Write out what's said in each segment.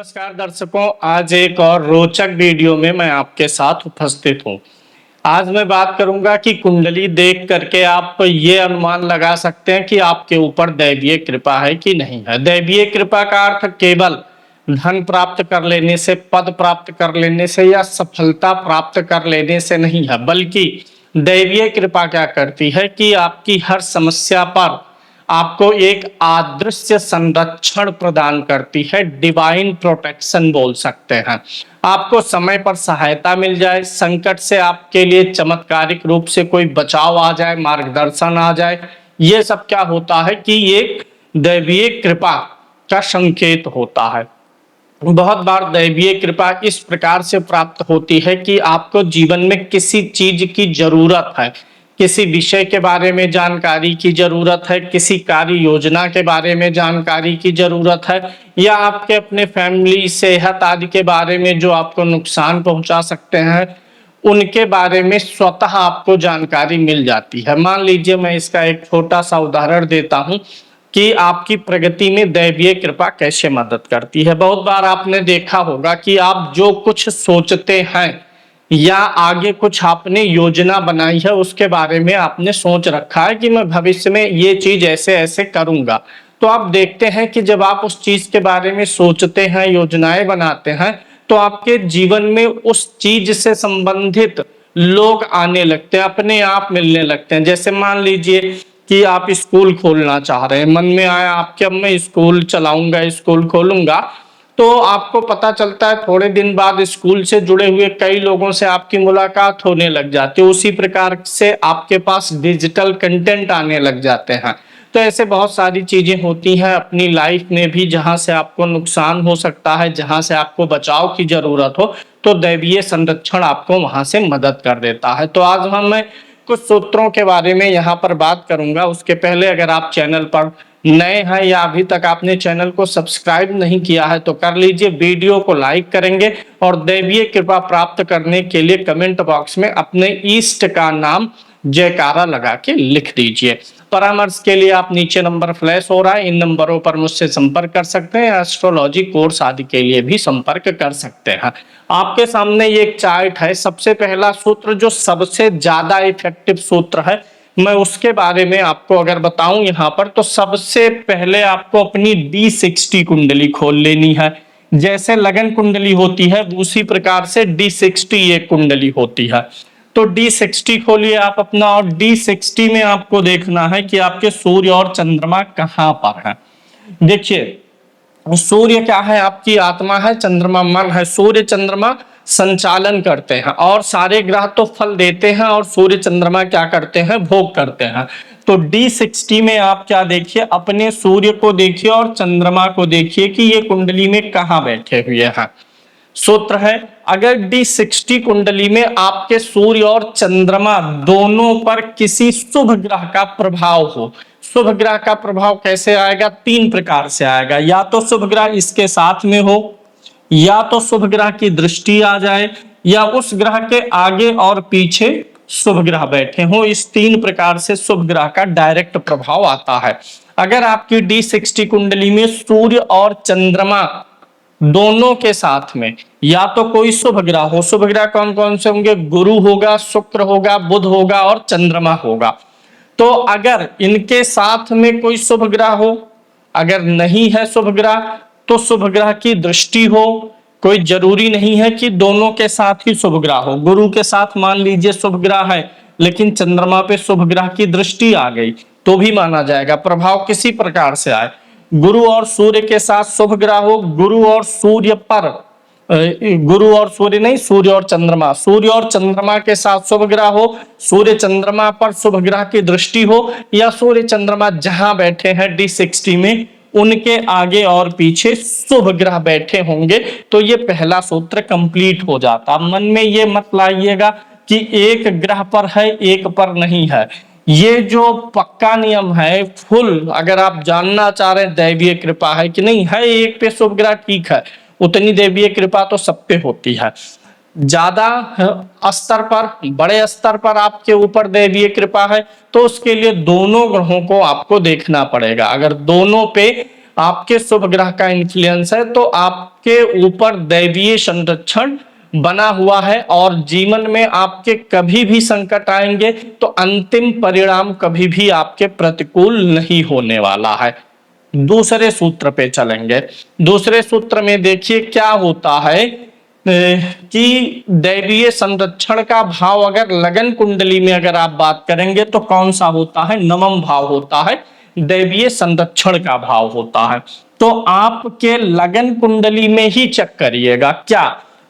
नमस्कार दर्शकों, आज एक और रोचक वीडियो में मैं आपके साथ उपस्थित हूँ। आज मैं बात करूंगा कि कुंडली देख करके आप ये अनुमान लगा सकते हैं कि आपके ऊपर दैवीय कृपा है कि नहीं है। दैवीय कृपा का अर्थ केवल धन प्राप्त कर लेने से, पद प्राप्त कर लेने से या सफलता प्राप्त कर लेने से नहीं है, बल्कि दैवीय कृपा क्या करती है कि आपकी हर समस्या पर आपको एक अदृश्य संरक्षण प्रदान करती है। डिवाइन प्रोटेक्शन बोल सकते हैं। आपको समय पर सहायता मिल जाए, संकट से आपके लिए चमत्कारिक रूप से कोई बचाव आ जाए, मार्गदर्शन आ जाए। ये सब क्या होता है कि एक दैवीय कृपा का संकेत होता है। बहुत बार दैवीय कृपा इस प्रकार से प्राप्त होती है कि आपको जीवन में किसी चीज की जरूरत है, किसी विषय के बारे में जानकारी की जरूरत है, किसी कार्य योजना के बारे में जानकारी की जरूरत है, या आपके अपने फैमिली, सेहत आदि के बारे में जो आपको नुकसान पहुंचा सकते हैं, उनके बारे में स्वतः आपको जानकारी मिल जाती है। मान लीजिए मैं इसका एक छोटा सा उदाहरण देता हूं कि आपकी प्रगति में दैवीय कृपा कैसे मदद करती है। बहुत बार आपने देखा होगा कि आप जो कुछ सोचते हैं या आगे कुछ आपने योजना बनाई है, उसके बारे में आपने सोच रखा है कि मैं भविष्य में ये चीज ऐसे ऐसे करूंगा, तो आप देखते हैं कि जब आप उस चीज के बारे में सोचते हैं, योजनाएं बनाते हैं, तो आपके जीवन में उस चीज से संबंधित लोग आने लगते हैं, अपने आप मिलने लगते हैं। जैसे मान लीजिए कि आप स्कूल खोलना चाह रहे हैं, मन में आया आपके, अब मैं स्कूल चलाऊंगा, स्कूल खोलूंगा, तो आपको पता चलता है थोड़े दिन बाद स्कूल से जुड़े हुए कई लोगों से आपकी मुलाकात होने लग जाती है। उसी प्रकार से आपके पास डिजिटल कंटेंट आने लग जाते हैं। तो ऐसे बहुत सारी चीजें होती हैं अपनी लाइफ में भी, जहां से आपको नुकसान हो सकता है, जहां से आपको बचाव की जरूरत हो, तो दैवीय संरक्षण आपको वहां से मदद कर देता है। तो आज मैं कुछ सूत्रों के बारे में यहाँ पर बात करूंगा। उसके पहले अगर आप चैनल पर नए हैं या अभी तक आपने चैनल को सब्सक्राइब नहीं किया है तो कर लीजिए, वीडियो को लाइक करेंगे और दैवीय कृपा प्राप्त करने के लिए कमेंट बॉक्स में अपने इष्ट का नाम जयकारा लगा के लिख दीजिए। परामर्श के लिए आप नीचे नंबर फ्लैश हो रहा है, इन नंबरों पर मुझसे संपर्क कर सकते हैं। एस्ट्रोलॉजी कोर्स आदि के लिए भी संपर्क कर सकते हैं। आपके सामने ये एक चार्ट है। सबसे पहला सूत्र जो सबसे ज्यादा इफेक्टिव सूत्र है, मैं उसके बारे में आपको अगर बताऊं यहाँ पर, तो सबसे पहले आपको अपनी D60 कुंडली खोल लेनी है। जैसे लगन कुंडली होती है उसी प्रकार से D60 एक कुंडली होती है। तो D60 खोलिए आप अपना, और D60 में आपको देखना है कि आपके सूर्य और चंद्रमा कहाँ पर है। देखिए, सूर्य क्या है? आपकी आत्मा है, चंद्रमा मन है। सूर्य चंद्रमा संचालन करते हैं और सारे ग्रह तो फल देते हैं, और सूर्य चंद्रमा क्या करते हैं? भोग करते हैं। तो D60 में आप क्या देखिए, अपने सूर्य को देखिए और चंद्रमा को देखिए कि ये कुंडली में कहाँ बैठे हुए हैं। सूत्र है, अगर D60 कुंडली में आपके सूर्य और चंद्रमा दोनों पर किसी शुभ ग्रह का प्रभाव हो। शुभ ग्रह का प्रभाव कैसे आएगा? तीन प्रकार से आएगा। या तो शुभ ग्रह इसके साथ में हो, या तो शुभ ग्रह की दृष्टि आ जाए, या उस ग्रह के आगे और पीछे शुभ ग्रह बैठे हो। इस तीन प्रकार से शुभ ग्रह का डायरेक्ट प्रभाव आता है। अगर आपकी D60 कुंडली में सूर्य और चंद्रमा दोनों के साथ में या तो कोई शुभ ग्रह हो, शुभ ग्रह कौन कौन से होंगे? गुरु होगा, शुक्र होगा, बुध होगा और चंद्रमा होगा। तो अगर इनके साथ में कोई शुभ ग्रह हो, अगर नहीं है शुभ ग्रह, तो शुभ ग्रह की दृष्टि हो। कोई जरूरी नहीं है कि दोनों के साथ ही शुभ ग्रह हो। गुरु के साथ मान लीजिए शुभ ग्रह है, लेकिन चंद्रमा पे शुभ ग्रह की दृष्टि आ गई तो भी माना जाएगा। प्रभाव किसी प्रकार से आए, गुरु और सूर्य के साथ शुभ ग्रह हो, गुरु और सूर्य पर, गुरु और सूर्य नहीं, सूर्य और चंद्रमा, सूर्य और चंद्रमा के साथ शुभ ग्रह हो, सूर्य चंद्रमा पर शुभ ग्रह की दृष्टि हो, या सूर्य चंद्रमा जहां बैठे हैं D60 में उनके आगे और पीछे शुभ ग्रह बैठे होंगे, तो ये पहला सूत्र कंप्लीट हो जाता। मन में ये मत लाइएगा कि एक ग्रह पर है एक पर नहीं है। ये जो पक्का नियम है, फुल, अगर आप जानना चाह रहे हैं दैवीय कृपा है कि नहीं है, एक पे शुभ ग्रह ठीक है, उतनी दैवीय कृपा तो सब पे होती है। ज्यादा स्तर पर, बड़े स्तर पर आपके ऊपर दैवीय कृपा है तो उसके लिए दोनों ग्रहों को आपको देखना पड़ेगा। अगर दोनों पे आपके शुभ ग्रह का इन्फ्लुएंस है तो आपके ऊपर दैवीय संरक्षण बना हुआ है और जीवन में आपके कभी भी संकट आएंगे तो अंतिम परिणाम कभी भी आपके प्रतिकूल नहीं होने वाला है। दूसरे सूत्र पे चलेंगे। दूसरे सूत्र में देखिए क्या होता है कि दैवीय संरक्षण का भाव अगर लगन कुंडली में अगर आप बात करेंगे तो कौन सा होता है? नवम भाव होता है, दैवीय संरक्षण का भाव होता है। तो आपके लगन कुंडली में ही चेक करिएगा क्या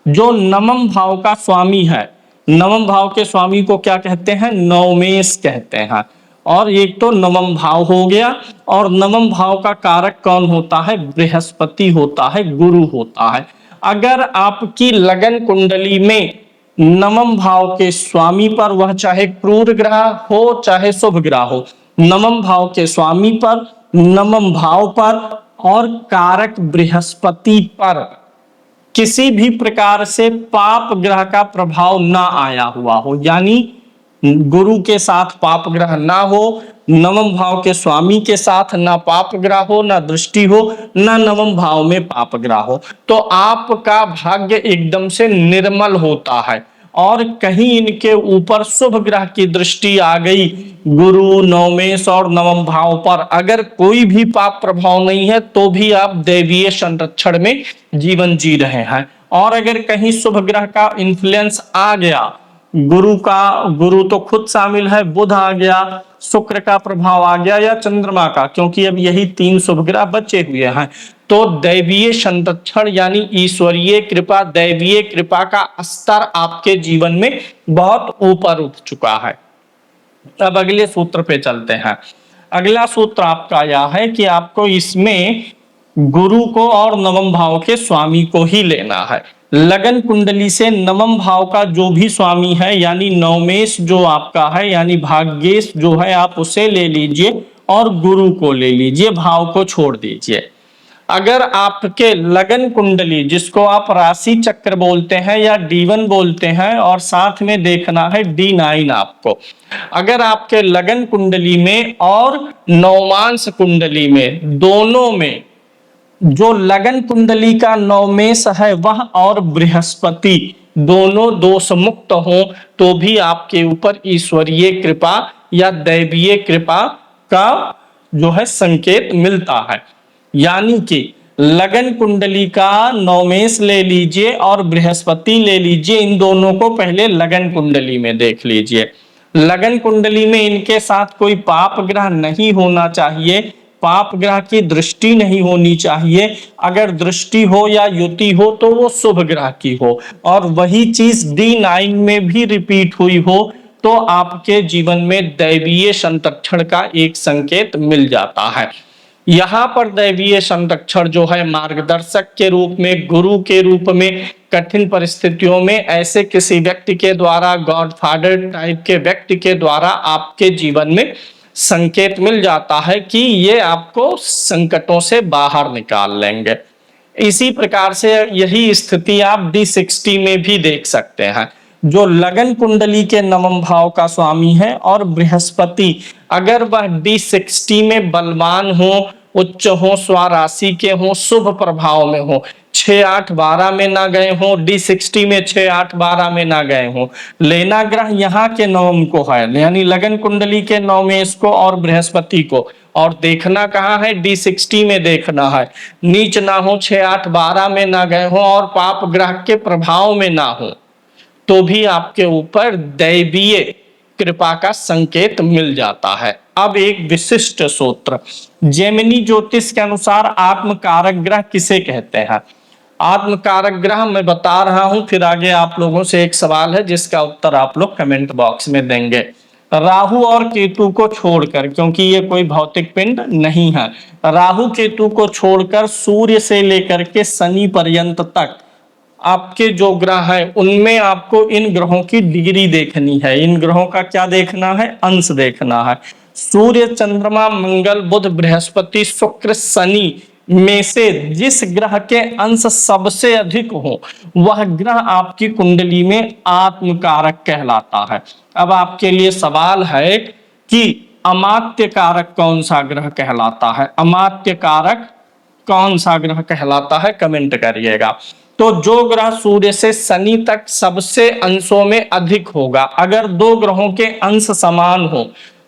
जो नवम भाव का स्वामी है, नवम भाव के स्वामी को क्या कहते हैं? नवमेश कहते हैं। और एक तो नवम भाव हो गया और नवम भाव का कारक कौन होता है? बृहस्पति होता है, गुरु होता है। अगर आपकी लगन कुंडली में नवम भाव के स्वामी पर, वह चाहे क्रूर ग्रह हो चाहे शुभ ग्रह हो, नवम भाव के स्वामी पर, नवम भाव पर और कारक बृहस्पति पर किसी भी प्रकार से पाप ग्रह का प्रभाव ना आया हुआ हो, यानी गुरु के साथ पाप ग्रह ना हो, नवम भाव के स्वामी के साथ ना पाप ग्रह हो, ना दृष्टि हो, ना नवम भाव में पाप ग्रह हो, तो आपका भाग्य एकदम से निर्मल होता है। और कहीं इनके ऊपर शुभ ग्रह की दृष्टि आ गई, गुरु, नवमेश और नवम भाव पर, अगर कोई भी पाप प्रभाव नहीं है तो भी आप दैवीय संरक्षण में जीवन जी रहे हैं। और अगर कहीं शुभ ग्रह का इन्फ्लुएंस आ गया, गुरु तो खुद शामिल है, बुध आ गया, शुक्र का प्रभाव आ गया या चंद्रमा का, क्योंकि अब यही 3 शुभ ग्रह बचे हुए हैं, तो दैवीय संरक्षण यानी ईश्वरीय कृपा, दैवीय कृपा का स्तर आपके जीवन में बहुत ऊपर उठ चुका है। अब अगले सूत्र पे चलते हैं। अगला सूत्र आपका यह है कि आपको इसमें गुरु को और नवम भाव के स्वामी को ही लेना है। लगन कुंडली से नवम भाव का जो भी स्वामी है, यानी नवमेश जो आपका है, यानी भाग्येश जो है, आप उसे ले लीजिए और गुरु को ले लीजिए, भाव को छोड़ दीजिए। अगर आपके लगन कुंडली, जिसको आप राशि चक्र बोलते हैं या D1 बोलते हैं, और साथ में देखना है D9 आपको, अगर आपके लगन कुंडली में और नवमांश कुंडली में, दोनों में जो लगन कुंडली का नवमेश है वह और बृहस्पति दोनों दोष मुक्त हो तो भी आपके ऊपर ईश्वरीय कृपा या दैवीय कृपा का जो है संकेत मिलता है। यानी कि लगन कुंडली का नवमेश ले लीजिए और बृहस्पति ले लीजिए, इन दोनों को पहले लगन कुंडली में देख लीजिए। लगन कुंडली में इनके साथ कोई पाप ग्रह नहीं होना चाहिए, पाप ग्रह की दृष्टि नहीं होनी चाहिए, अगर दृष्टि हो या युति हो तो वो शुभ ग्रह की हो, और वही चीज D9 में भी रिपीट हुई हो तो आपके जीवन में दैवीय संरक्षण का एक संकेत मिल जाता है। यहाँ पर दैवीय संरक्षण जो है मार्गदर्शक के रूप में, गुरु के रूप में, कठिन परिस्थितियों में ऐसे किसी व्यक्ति के द्वारा, गॉडफादर टाइप के व्यक्ति के द्वारा आपके जीवन में संकेत मिल जाता है कि ये आपको संकटों से बाहर निकाल लेंगे। इसी प्रकार से यही स्थिति आप D60 में भी देख सकते हैं। जो लगन कुंडली के नवम भाव का स्वामी है और बृहस्पति, अगर वह D60 में बलवान हो, उच्च हो, स्वराशि के हो, शुभ प्रभाव में हो, 6, 8, 12 में ना गए हो, D60 में 6, 8, 12 में ना गए हो, लेना ग्रह यहाँ के नवम को है, यानी लगन कुंडली के नवमेश को और बृहस्पति को, और देखना कहाँ है? D60 में देखना है, नीच ना हो, 6, 8, 12 में ना गए हो और पाप ग्रह के प्रभाव में ना हो, तो भी आपके ऊपर दैवीय कृपा का संकेत मिल जाता है। अब एक विशिष्ट सूत्र, जेमिनी ज्योतिष के अनुसार आत्मकारक ग्रह किसे कहते हैं? आत्मकारक ग्रह मैं बता रहा हूं, फिर आगे आप लोगों से एक सवाल है जिसका उत्तर आप लोग कमेंट बॉक्स में देंगे। राहु और केतु को छोड़कर, क्योंकि ये कोई भौतिक पिंड नहीं है, राहु केतु को छोड़कर सूर्य से लेकर के शनि पर्यंत तक आपके जो ग्रह है उनमें आपको इन ग्रहों की डिग्री देखनी है। इन ग्रहों का क्या देखना है? अंश देखना है। सूर्य, चंद्रमा, मंगल, बुध, बृहस्पति, शुक्र, शनि में से जिस ग्रह के अंश सबसे अधिक हो वह ग्रह आपकी कुंडली में आत्मकारक कहलाता है। अब आपके लिए सवाल है कि अमात्य कारक कौन सा ग्रह कहलाता है? अमात्य कारक कौन सा ग्रह कहलाता है, कमेंट करिएगा। तो जो ग्रह सूर्य से शनि तक सबसे अंशों में अधिक होगा, अगर दो ग्रहों के अंश समान हो,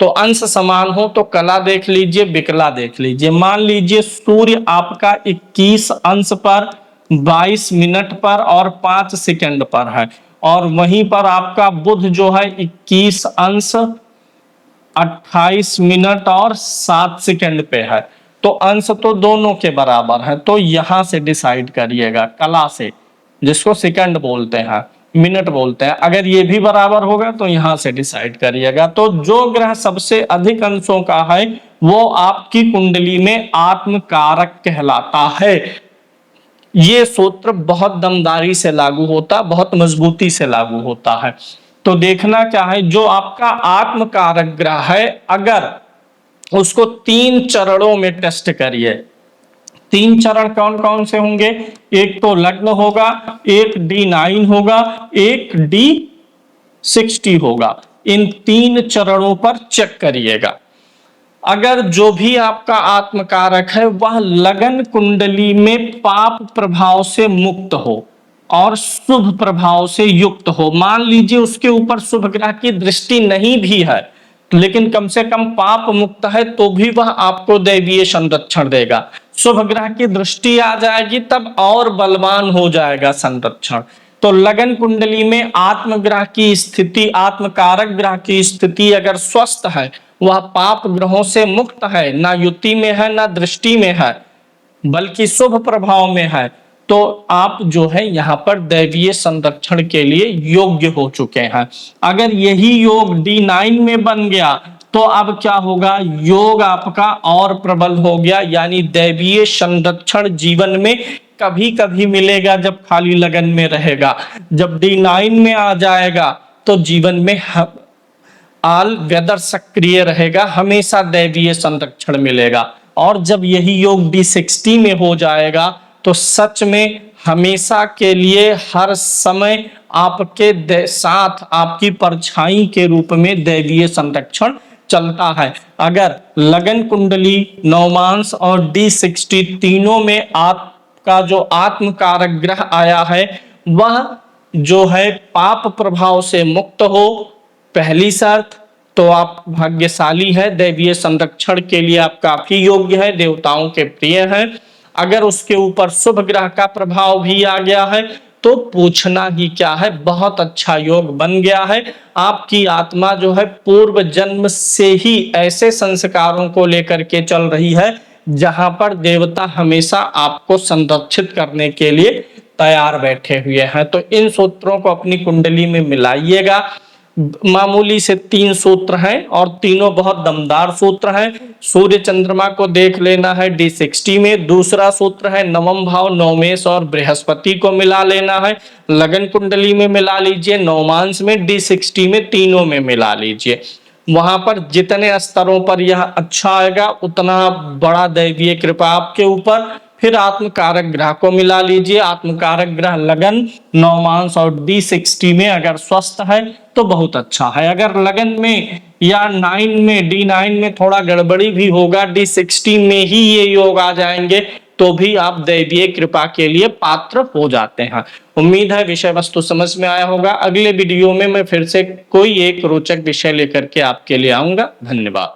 तो अंश समान हो तो कला देख लीजिए, विकला देख लीजिए। मान लीजिए सूर्य आपका 21 अंश पर, 22 मिनट पर और 5 सेकंड पर है, और वहीं पर आपका बुध जो है 21 अंश 28 मिनट और 7 सेकंड पे है। तो अंश तो दोनों के बराबर है, तो यहां से डिसाइड करिएगा कला से, जिसको सेकंड बोलते हैं, मिनट बोलते हैं। अगर ये भी बराबर होगा तो यहां से डिसाइड करिएगा। तो जो ग्रह सबसे अधिक अंशों का है वो आपकी कुंडली में आत्मकारक कहलाता है। ये सूत्र बहुत दमदारी से लागू होता, बहुत मजबूती से लागू होता है। तो देखना क्या है, जो आपका आत्मकारक ग्रह है, अगर उसको 3 चरणों में टेस्ट करिए। 3 चरण कौन कौन से होंगे, एक तो लग्न होगा, एक D9 होगा, एक D60 होगा। इन 3 चरणों पर चेक करिएगा। अगर जो भी आपका आत्मकारक है वह लगन कुंडली में पाप प्रभाव से मुक्त हो और शुभ प्रभाव से युक्त हो, मान लीजिए उसके ऊपर शुभ ग्रह की दृष्टि नहीं भी है, लेकिन कम से कम पाप मुक्त है, तो भी वह आपको दैवीय संरक्षण देगा। शुभ ग्रह की दृष्टि आ जाएगी तब और बलवान हो जाएगा संरक्षण। तो लगन कुंडली में आत्म ग्रह की स्थिति, आत्मकारक ग्रह की स्थिति अगर स्वस्थ है, वह पाप ग्रहों से मुक्त है, ना युति में है ना दृष्टि में है, बल्कि शुभ प्रभाव में है, तो आप जो है यहाँ पर दैवीय संरक्षण के लिए योग्य हो चुके हैं। अगर यही योग D9 में बन गया तो अब क्या होगा, योग आपका और प्रबल हो गया, यानी दैवीय संरक्षण जीवन में कभी कभी मिलेगा जब खाली लगन में रहेगा। जब D9 में आ जाएगा तो जीवन में ऑल वेदर सक्रिय रहेगा, हमेशा दैवीय संरक्षण मिलेगा। और जब यही योग D60 में हो जाएगा तो सच में हमेशा के लिए हर समय आपके साथ आपकी परछाई के रूप में दैवीय संरक्षण चलता है। अगर लगन कुंडली, नवमांश और D60 तीनों में आपका जो आत्मकारक ग्रह आया है वह जो है पाप प्रभाव से मुक्त हो, पहली शर्त, तो आप भाग्यशाली है, दैवीय संरक्षण के लिए आप काफी योग्य है, देवताओं के प्रिय हैं। अगर उसके ऊपर शुभ ग्रह का प्रभाव भी आ गया है तो पूछना ही क्या है, बहुत अच्छा योग बन गया है। आपकी आत्मा जो है पूर्व जन्म से ही ऐसे संस्कारों को लेकर के चल रही है जहां पर देवता हमेशा आपको संरक्षित करने के लिए तैयार बैठे हुए हैं। तो इन सूत्रों को अपनी कुंडली में मिलाइएगा। मामूली से 3 सूत्र हैं और तीनों बहुत दमदार सूत्र हैं। सूर्य चंद्रमा को देख लेना है D60 में, दूसरा सूत्र है नवम भाव, नवमेश और बृहस्पति को मिला लेना है, लगन कुंडली में मिला लीजिए, नवमांश में, D60 में, तीनों में मिला लीजिए। वहां पर जितने स्तरों पर यह अच्छा आएगा उतना बड़ा दैवीय कृपा आपके ऊपर। फिर आत्मकारक ग्रह को मिला लीजिए, आत्मकारक ग्रह लगन, नवमांश और D60 में अगर स्वस्थ है तो बहुत अच्छा है। अगर लगन में या 9 में, D9 में थोड़ा गड़बड़ी भी होगा, D60 में ही ये योग आ जाएंगे तो भी आप दैवीय कृपा के लिए पात्र हो जाते हैं। उम्मीद है विषय वस्तु समझ में आया होगा। अगले वीडियो में मैं फिर से कोई एक रोचक विषय लेकर के आपके लिए आऊंगा। धन्यवाद।